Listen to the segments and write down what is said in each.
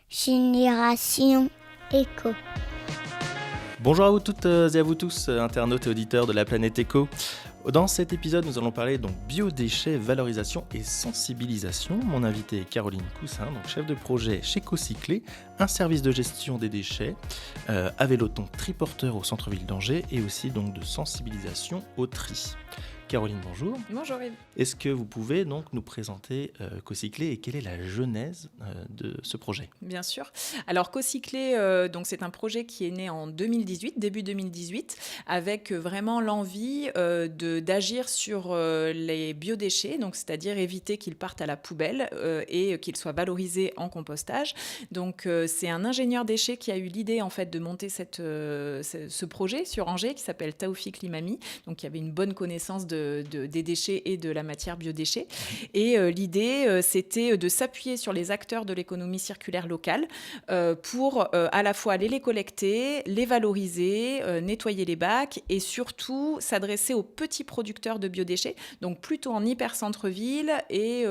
Génération Éco. Bonjour à vous toutes et à vous tous, internautes et auditeurs de la planète Éco. Dans cet épisode, nous allons parler donc biodéchets, valorisation et sensibilisation. Mon invité est Caroline Coussin, donc chef de projet chez Cocyclé, un service de gestion des déchets, à vélo donc triporteur au centre-ville d'Angers et aussi donc de sensibilisation au tri. Caroline, bonjour. Bonjour Yves. Est-ce que vous pouvez donc nous présenter Cocyclé et quelle est la genèse de ce projet ? Bien sûr. Alors Cocyclé, donc c'est un projet qui est né en 2018, début 2018, avec vraiment l'envie d'agir sur les biodéchets, donc c'est-à-dire éviter qu'ils partent à la poubelle et qu'ils soient valorisés en compostage. Donc c'est un ingénieur déchets qui a eu l'idée en fait de monter ce projet sur Angers qui s'appelle Taoufik Limami, donc qui avait une bonne connaissance des déchets et de la matière biodéchets. Et l'idée, c'était de s'appuyer sur les acteurs de l'économie circulaire locale pour à la fois aller les collecter, les valoriser, nettoyer les bacs et surtout s'adresser aux petits producteurs de biodéchets, donc plutôt en hyper-centre-ville et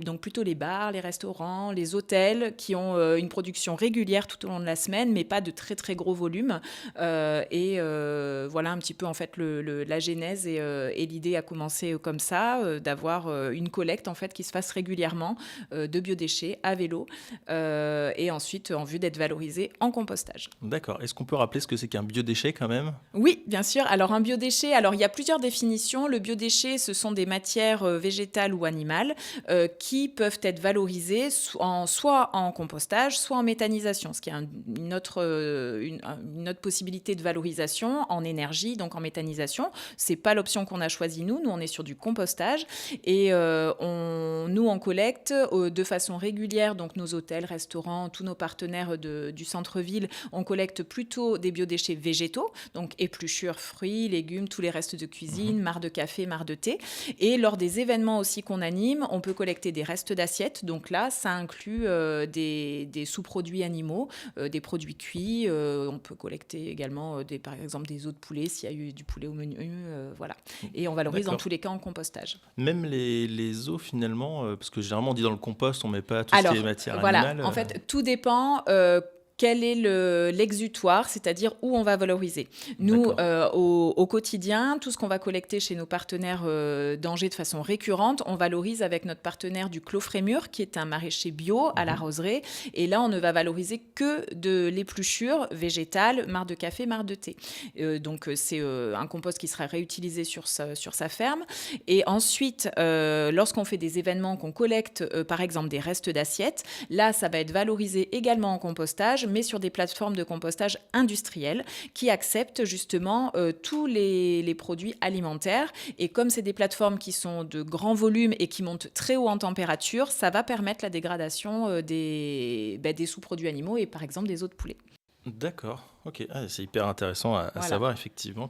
donc plutôt les bars, les restaurants, les hôtels qui ont une production régulière tout au long de la semaine, mais pas de très très gros volume. Voilà un petit peu en fait la genèse et l'idée a commencé comme ça, d'avoir une collecte en fait qui se fasse régulièrement de biodéchets à vélo et ensuite en vue d'être valorisé en compostage. D'accord. Est-ce qu'on peut rappeler ce que c'est qu'un biodéchet quand même ? Oui, bien sûr. Alors un biodéchet, il y a plusieurs définitions. Le biodéchet, ce sont des matières végétales ou animales qui peuvent être valorisées soit en compostage, soit en méthanisation, ce qui est une autre possibilité de valorisation en énergie, donc en méthanisation. C'est pas l'option qu'on a choisie nous. Nous, on est sur du compostage et on collecte de façon régulière, donc nos hôtels, restaurants, tous nos partenaires du centre-ville, on collecte plutôt des biodéchets végétaux, donc épluchures, fruits, légumes, tous les restes de cuisine, marcs de café, marcs de thé. Et lors des événements aussi qu'on anime, on peut collecter des restes d'assiettes. Donc là, ça inclut des sous-produits animaux, des produits cuits. On peut collecter également, par exemple, des os de poulet, s'il y a eu du poulet au menu. Voilà. Et on valorise dans tous les cas en compostage. Même les os finalement, parce que généralement on dit dans le compost, on ne met pas tout ce qui est matière animale. En fait, tout dépend. Quel est l'exutoire, c'est-à-dire où on va valoriser. Nous, au quotidien, tout ce qu'on va collecter chez nos partenaires d'Angers de façon récurrente, on valorise avec notre partenaire du Clos Frémur, qui est un maraîcher bio à la roseraie. Et là, on ne va valoriser que de l'épluchure végétale, marcs de café, marcs de thé. Donc, c'est un compost qui sera réutilisé sur sa ferme. Et ensuite, lorsqu'on fait des événements, qu'on collecte, par exemple, des restes d'assiettes, là, ça va être valorisé également en compostage, mais sur des plateformes de compostage industrielles qui acceptent justement tous les produits alimentaires. Et comme c'est des plateformes qui sont de grand volume et qui montent très haut en température, ça va permettre la dégradation des sous-produits animaux et par exemple des os de poulet. D'accord, ok. C'est hyper intéressant à savoir effectivement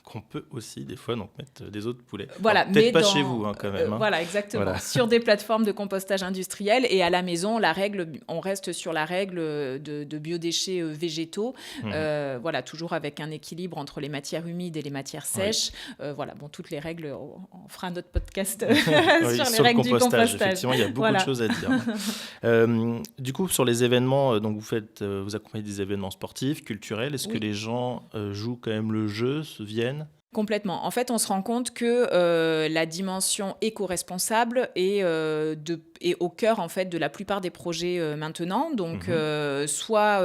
qu'on peut aussi des fois donc, mettre des os de poulet. Voilà, alors, peut-être mais pas chez vous quand même. Voilà, exactement. Voilà. Sur des plateformes de compostage industriel et à la maison, on reste sur la règle de biodéchets végétaux. Voilà, toujours avec un équilibre entre les matières humides et les matières sèches. Voilà, bon, toutes les règles, on fera un autre podcast sur les règles du compostage. Effectivement, il y a beaucoup de choses à dire. Du coup, sur les événements, donc vous accompagnez des événements sportifs, culturels. Est-ce que les gens jouent quand même le jeu, viennent ? Complètement. En fait, on se rend compte que la dimension éco-responsable est au cœur en fait de la plupart des projets maintenant. Donc, soit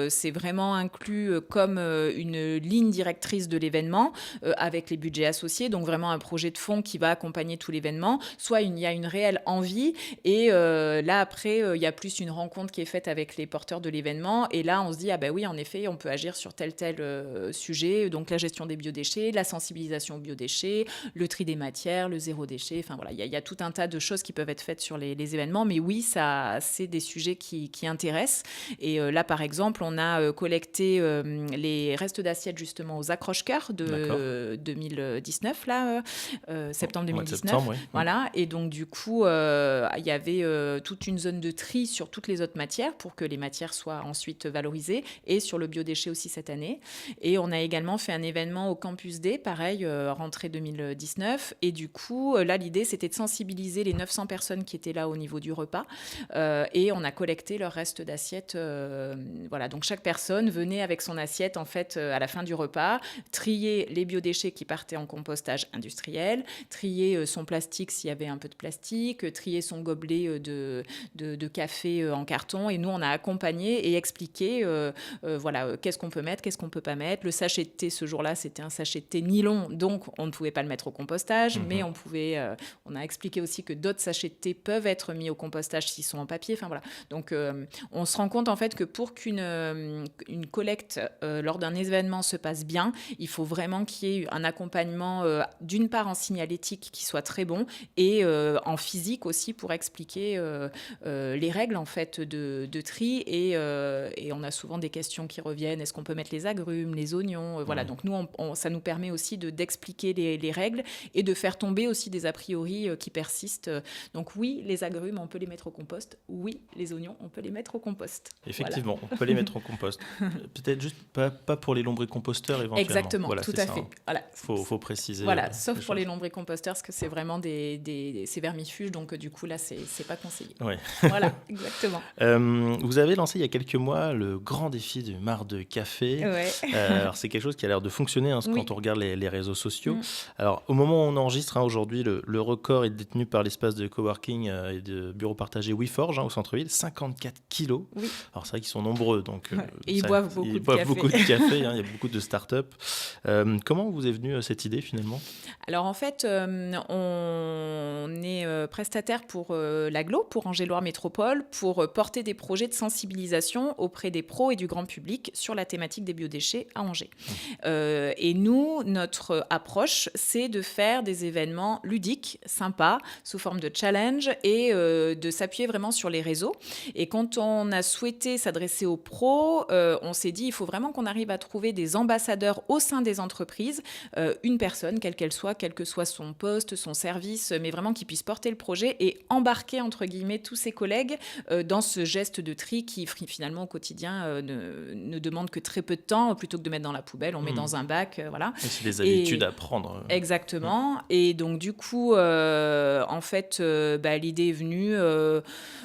c'est vraiment inclus comme une ligne directrice de l'événement avec les budgets associés, donc vraiment un projet de fond qui va accompagner tout l'événement. Soit il y a une réelle envie et là après il y a plus une rencontre qui est faite avec les porteurs de l'événement et là on se dit oui en effet on peut agir sur tel sujet. Donc la gestion des biodéchets, la sensibilisation aux biodéchets, le tri des matières, le zéro déchet. Enfin voilà, il y a tout un tas de choses qui peuvent être faites sur les événements, mais oui, ça, c'est des sujets qui intéressent. Et là, par exemple, on a collecté les restes d'assiettes justement aux accroche-cœurs de 2019, là, septembre 2019. Septembre, oui. Voilà, et donc du coup, il y avait toute une zone de tri sur toutes les autres matières pour que les matières soient ensuite valorisées et sur le biodéchet aussi cette année. Et on a également fait un événement au Campus D, pareil, rentrée 2019. Et du coup, là, l'idée, c'était de sensibiliser les 900 personnes qui étaient là au niveau du repas. Et on a collecté leur reste d'assiette. Voilà, donc chaque personne venait avec son assiette en fait à la fin du repas, trier les biodéchets qui partaient en compostage industriel, trier son plastique s'il y avait un peu de plastique, trier son gobelet de café en carton. Et nous, on a accompagné et expliqué voilà, qu'est-ce qu'on peut mettre, qu'est-ce qu'on ne peut pas mettre. Le sachet de thé, ce jour-là, c'était un sachet de thé nylon, donc on ne pouvait pas le mettre au compostage, mais on a expliqué aussi que d'autres sachets de thé peuvent être mis au compostage s'ils sont en papier. Enfin, voilà. Donc, on se rend compte en fait que pour qu'une collecte lors d'un événement se passe bien, il faut vraiment qu'il y ait un accompagnement d'une part en signalétique qui soit très bon et en physique aussi pour expliquer les règles en fait de tri et on a souvent des questions qui reviennent. Est-ce qu'on peut mettre les agrumes, les oignons voilà. Donc nous, ça nous permet aussi d'expliquer les règles et de faire tomber aussi des a priori qui persistent. Donc oui, les agrumes, on peut les mettre au compost. Oui, les oignons, on peut les mettre au compost. Effectivement, on peut les mettre au compost. Peut-être juste pas pour les lombricomposteurs éventuellement. Exactement, voilà, tout à fait. Voilà. Faut préciser. Voilà, sauf pour les lombricomposteurs, parce que c'est vraiment ces vermifuges, donc du coup là, c'est pas conseillé. Ouais. Voilà, exactement. Vous avez lancé il y a quelques mois le grand défi du marc de café. Ouais. Alors c'est quelque chose qui a l'air de fonctionner quand on regarde les réseaux sociaux. Alors au moment où on enregistre aujourd'hui, le record est détenu par l'espace de coworking et de bureaux partagés WeForge au centre-ville, 54 kilos. Oui. Alors c'est vrai qu'ils sont nombreux, donc et ils boivent beaucoup de café. Il y a beaucoup de startups. Comment vous est venue cette idée finalement ? Alors en fait, on est prestataire pour l'Agglo, pour Angers-Loire Métropole, pour porter des projets de sensibilisation auprès des pros et du grand public sur la thématique des biodéchets à Angers. Et nous, notre approche, c'est de faire des événements ludiques, sympas, sous forme de challenge et de s'appuyer vraiment sur les réseaux. Et quand on a souhaité s'adresser aux pros, on s'est dit il faut vraiment qu'on arrive à trouver des ambassadeurs au sein des entreprises, une personne, quelle qu'elle soit, quel que soit son poste, son service, mais vraiment qui puisse porter le projet et embarquer, entre guillemets, tous ses collègues dans ce geste de tri qui, finalement, au quotidien, ne demande que très peu de temps. Plutôt que de mettre dans la poubelle, on met dans un bac, voilà. Et c'est des habitudes à prendre. Exactement. Et donc, du coup, en fait, l'idée est venue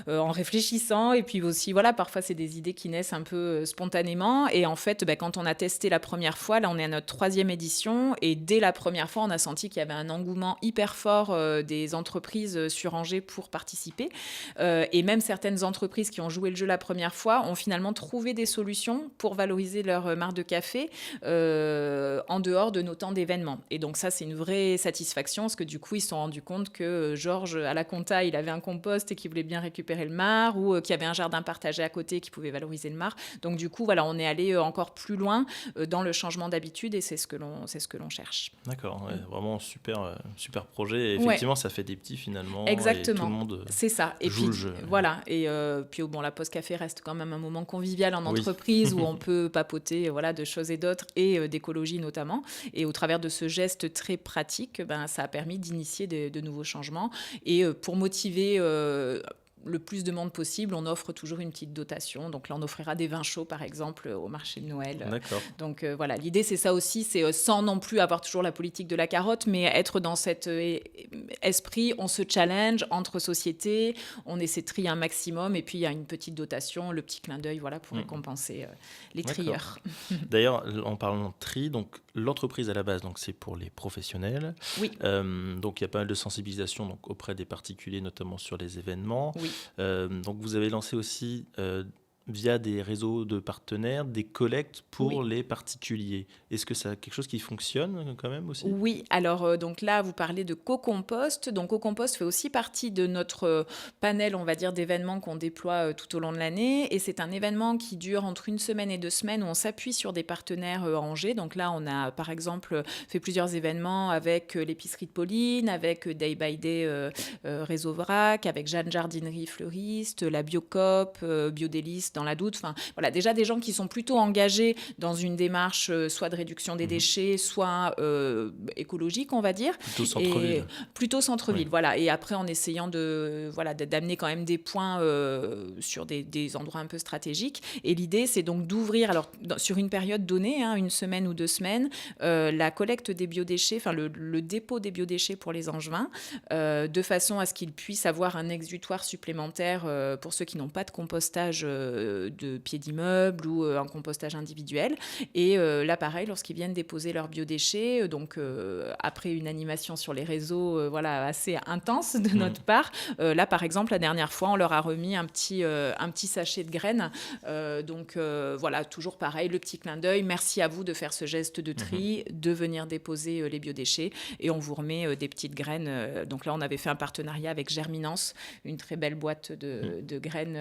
en réfléchissant. Et puis aussi, voilà, parfois, c'est des idées qui naissent un peu spontanément. Et en fait, quand on a testé la première fois, là, on est à notre 3e édition. Et dès la première fois, on a senti qu'il y avait un engouement hyper fort des entreprises sur Angers pour participer. Et même certaines entreprises qui ont joué le jeu la première fois ont finalement trouvé des solutions pour valoriser leur marque de café en dehors de nos temps d'événements. Et donc ça, c'est une vraie satisfaction parce que du coup, ils se sont rendus compte que Georges, à la compta, il avait un compost et qu'il voulait bien récupérer le marc ou qu'il y avait un jardin partagé à côté qui pouvait valoriser le marc. Donc du coup, voilà, on est allé encore plus loin dans le changement d'habitude et c'est ce que l'on cherche. D'accord, ouais, vraiment super projet. Et effectivement, ça fait des petits finalement. Exactement. Et tout le monde c'est ça. Et joue puis, le jeu. Voilà. Et puis la pause café reste quand même un moment convivial en entreprise où on peut papoter de choses et d'autres et d'écologie notamment. Et au travers de ce geste très pratique, ça a permis d'initier de nouveaux changements. Et pour motiver le plus de monde possible, on offre toujours une petite dotation. Donc là, on offrira des vins chauds, par exemple, au marché de Noël. D'accord. Donc voilà, l'idée, c'est ça aussi, c'est sans non plus avoir toujours la politique de la carotte, mais être dans cet esprit, on se challenge entre sociétés, on essaie de trier un maximum, et puis il y a une petite dotation, le petit clin d'œil, pour récompenser les trieurs. D'ailleurs, en parlant de tri, donc l'entreprise à la base, donc c'est pour les professionnels. Oui. Donc il y a pas mal de sensibilisation donc, auprès des particuliers, notamment sur les événements. Oui. Donc vous avez lancé aussi via des réseaux de partenaires des collectes pour les particuliers. Est-ce que c'est quelque chose qui fonctionne quand même aussi ? Oui, alors donc là vous parlez de Co-Compost. Donc Co-Compost fait aussi partie de notre panel, on va dire, d'événements qu'on déploie tout au long de l'année. Et c'est un événement qui dure entre 1 semaine et 2 semaines où on s'appuie sur des partenaires à Angers. Donc là on a par exemple fait plusieurs événements avec l'épicerie de Pauline, avec Day by Day Réseau Vrac, avec Jeanne Jardinerie Fleuriste, la Biocoop, Biodéliste, dans la doute. Enfin, voilà, déjà des gens qui sont plutôt engagés dans une démarche soit de réduction des déchets, soit écologique, on va dire. Plutôt centre-ville. Plutôt centre-ville, Oui. voilà. Et après, en essayant d'amener quand même des points sur des endroits un peu stratégiques. Et l'idée, c'est donc d'ouvrir, alors sur une période donnée, une semaine ou 2 semaines, la collecte des biodéchets, enfin le dépôt des biodéchets pour les Angevins, de façon à ce qu'ils puissent avoir un exutoire supplémentaire pour ceux qui n'ont pas de compostage de pieds d'immeuble ou un compostage individuel. Et là, pareil, lorsqu'ils viennent déposer leurs biodéchets, donc après une animation sur les réseaux assez intense de notre part, là, par exemple, la dernière fois, on leur a remis un petit sachet de graines. Voilà, toujours pareil, le petit clin d'œil. Merci à vous de faire ce geste de tri, de venir déposer les biodéchets. Et on vous remet des petites graines. Donc là, on avait fait un partenariat avec Germinance, une très belle boîte de graines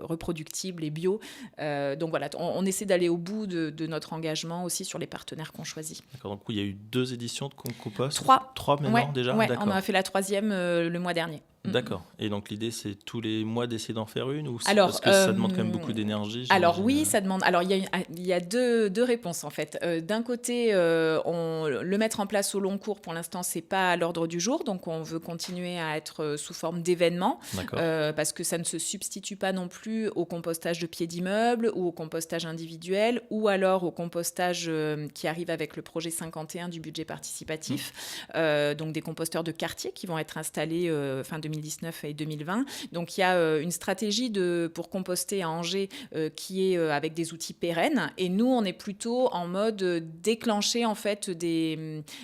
reproductibles et bio. Donc voilà, on essaie d'aller au bout de notre engagement aussi sur les partenaires qu'on choisit. D'accord, donc il y a eu 2 éditions de Compost. 3. 3 maintenant déjà. Ouais, D'accord. on a fait la 3e le mois dernier. D'accord. Et donc l'idée, c'est tous les mois d'essayer d'en faire une ou Alors, parce que ça demande quand même beaucoup d'énergie. Alors oui, ça demande. Alors il y a deux réponses en fait. D'un côté, le mettre en place au long cours, pour l'instant, c'est pas à l'ordre du jour, donc on veut continuer à être sous forme d'événement, parce que ça ne se substitue pas non plus au compostage de pieds d'immeuble ou au compostage individuel, ou alors au compostage qui arrive avec le projet 51 du budget participatif, donc des composteurs de quartier qui vont être installés fin 2019 et 2020. Donc il y a une stratégie pour composter à Angers qui est avec des outils pérennes, et nous on est plutôt en mode déclencher en fait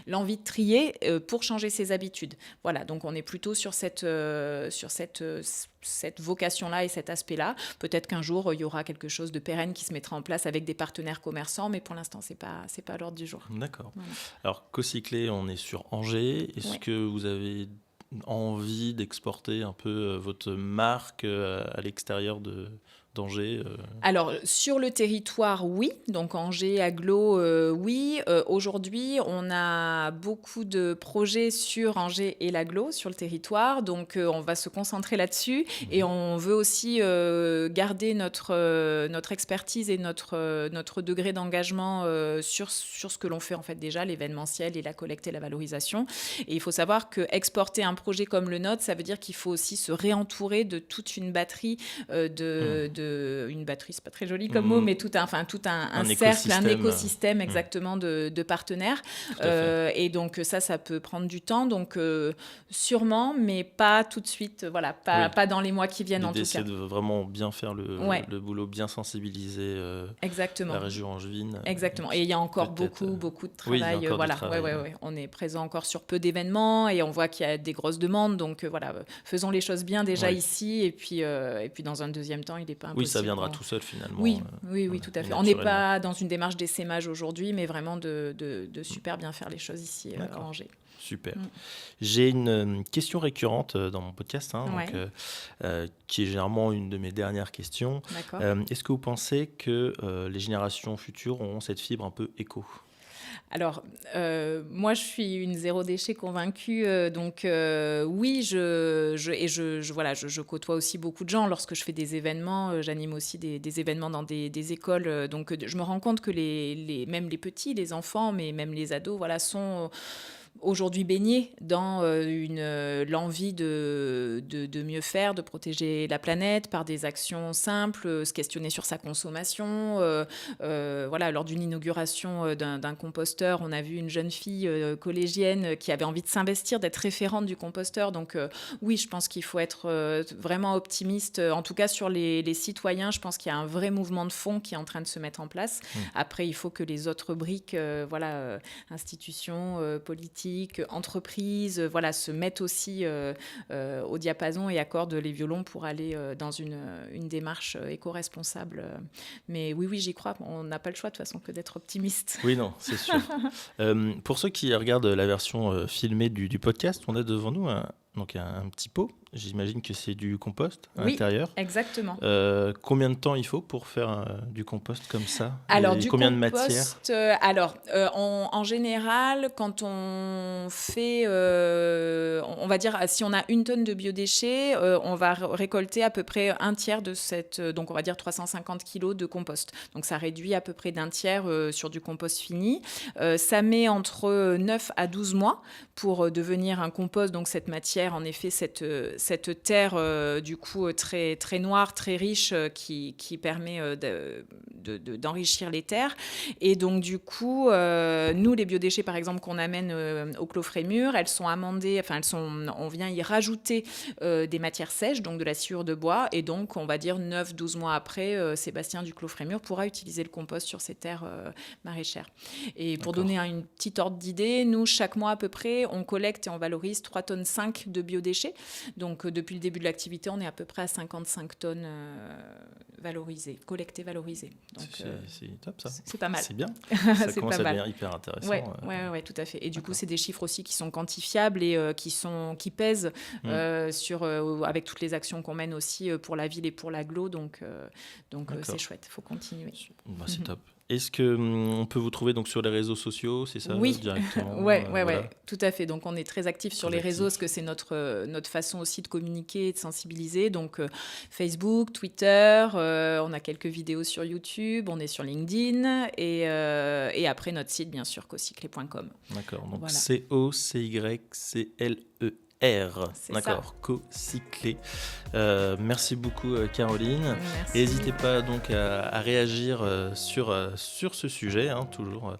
l'envie de trier pour changer ses habitudes. Voilà, donc on est plutôt sur cette vocation-là et cet aspect-là. Peut-être qu'un jour il y aura quelque chose de pérenne qui se mettra en place avec des partenaires commerçants, mais pour l'instant c'est pas à l'ordre du jour. D'accord. Voilà. Alors Cocyclé, on est sur Angers. Est-ce que vous avez envie d'exporter un peu votre marque à l'extérieur d'Angers Alors, sur le territoire, oui. Donc, Angers, Agglo, oui. Aujourd'hui, on a beaucoup de projets sur Angers et l'Agglo, sur le territoire. Donc, on va se concentrer là-dessus. Et on veut aussi garder notre expertise et notre degré d'engagement sur ce que l'on fait, en fait, déjà, l'événementiel et la collecte et la valorisation. Et il faut savoir qu'exporter un projet comme le nôtre, ça veut dire qu'il faut aussi se réentourer de toute une batterie une batterie, c'est pas très joli comme mot, mais tout un cercle, un écosystème exactement de partenaires. Et donc ça peut prendre du temps, donc sûrement, mais pas tout de suite, voilà, pas dans les mois qui viennent. L'idée, en tout cas. C'est de vraiment bien faire le boulot, bien sensibiliser la région angevine. Exactement. Et il y a encore beaucoup de travail. On est présent encore sur peu d'événements et on voit qu'il y a des grosses demandes, donc faisons les choses bien déjà ici, et puis dans un deuxième temps, il n'est pas impossible. Oui, ça viendra tout seul finalement. Oui, tout à fait. On n'est pas dans une démarche d'essaimage aujourd'hui, mais vraiment de super bien faire les choses ici à Angers. Super. J'ai une question récurrente dans mon podcast, qui est généralement une de mes dernières questions. Est-ce que vous pensez que les générations futures auront cette fibre un peu éco ? Alors, moi, je suis une zéro déchet convaincue, donc oui, je côtoie aussi beaucoup de gens. Lorsque je fais des événements, j'anime aussi des événements dans des écoles, donc je me rends compte que même les petits, les enfants, mais même les ados, sont aujourd'hui baignés dans l'envie de mieux faire, de protéger la planète par des actions simples, se questionner sur sa consommation. Lors d'une inauguration d'un composteur, on a vu une jeune fille collégienne qui avait envie de s'investir, d'être référente du composteur. Donc oui, je pense qu'il faut être vraiment optimiste. En tout cas, sur les citoyens, je pense qu'il y a un vrai mouvement de fond qui est en train de se mettre en place. Après, il faut que les autres briques, institutions, politiques, entreprises, se mettent aussi au diapason et accordent les violons pour aller dans une démarche éco-responsable. Mais oui, j'y crois. On n'a pas le choix de toute façon que d'être optimiste. Oui, non, c'est sûr. Pour ceux qui regardent la version filmée du podcast, on a devant nous un petit pot J'imagine que c'est du compost à Oui, l'intérieur. exactement. Combien de temps il faut pour faire du compost comme ça? Alors, Et du combien de matière? compost, en général, quand on fait, on va dire, si on a 1 tonne de biodéchets, on va récolter à peu près un tiers de cette, donc on va dire 350 kilos de compost. Donc ça réduit à peu près d'un tiers sur du compost fini. Ça met entre 9 à 12 mois pour devenir un compost. Donc cette matière, en effet, cette terre du coup très, très noire, très riche, qui permet d'enrichir les terres. Et donc, du coup, nous, les biodéchets, par exemple, qu'on amène au Clos Frémur, elles sont amendées, on vient y rajouter des matières sèches, donc de la sciure de bois. Et donc, on va dire 9-12 mois après, Sébastien du Clos Frémur pourra utiliser le compost sur ses terres maraîchères. Et pour donner une petite ordre d'idée, nous, chaque mois à peu près, on collecte et on valorise 3,5 tonnes de biodéchets. Donc, depuis le début de l'activité, on est à peu près à 55 tonnes valorisées, collectées, valorisées. Donc, c'est top ça. c'est pas mal. C'est bien. Ça C'est commence pas à mal. devenir hyper intéressant. Ouais, tout à fait. Et du coup, c'est des chiffres aussi qui sont quantifiables et qui pèsent avec toutes les actions qu'on mène aussi pour la ville et pour l'agglo. Donc c'est chouette, il faut continuer. Bah, c'est top. Est-ce qu'on peut vous trouver donc sur les réseaux sociaux, c'est ça? Oui, directement. Ouais, tout à fait. Donc on est très actifs sur les réseaux parce que c'est notre façon aussi de communiquer et de sensibiliser. Donc Facebook, Twitter, on a quelques vidéos sur YouTube, on est sur LinkedIn et après notre site bien sûr cocyclé.com. D'accord, donc voilà. COCYCLE. C'est d'accord, Cocyclé. Merci beaucoup Caroline. Merci. N'hésitez pas donc à réagir sur ce sujet, toujours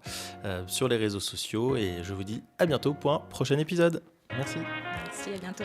sur les réseaux sociaux. Et je vous dis à bientôt pour un prochain épisode. Merci. Merci, à bientôt.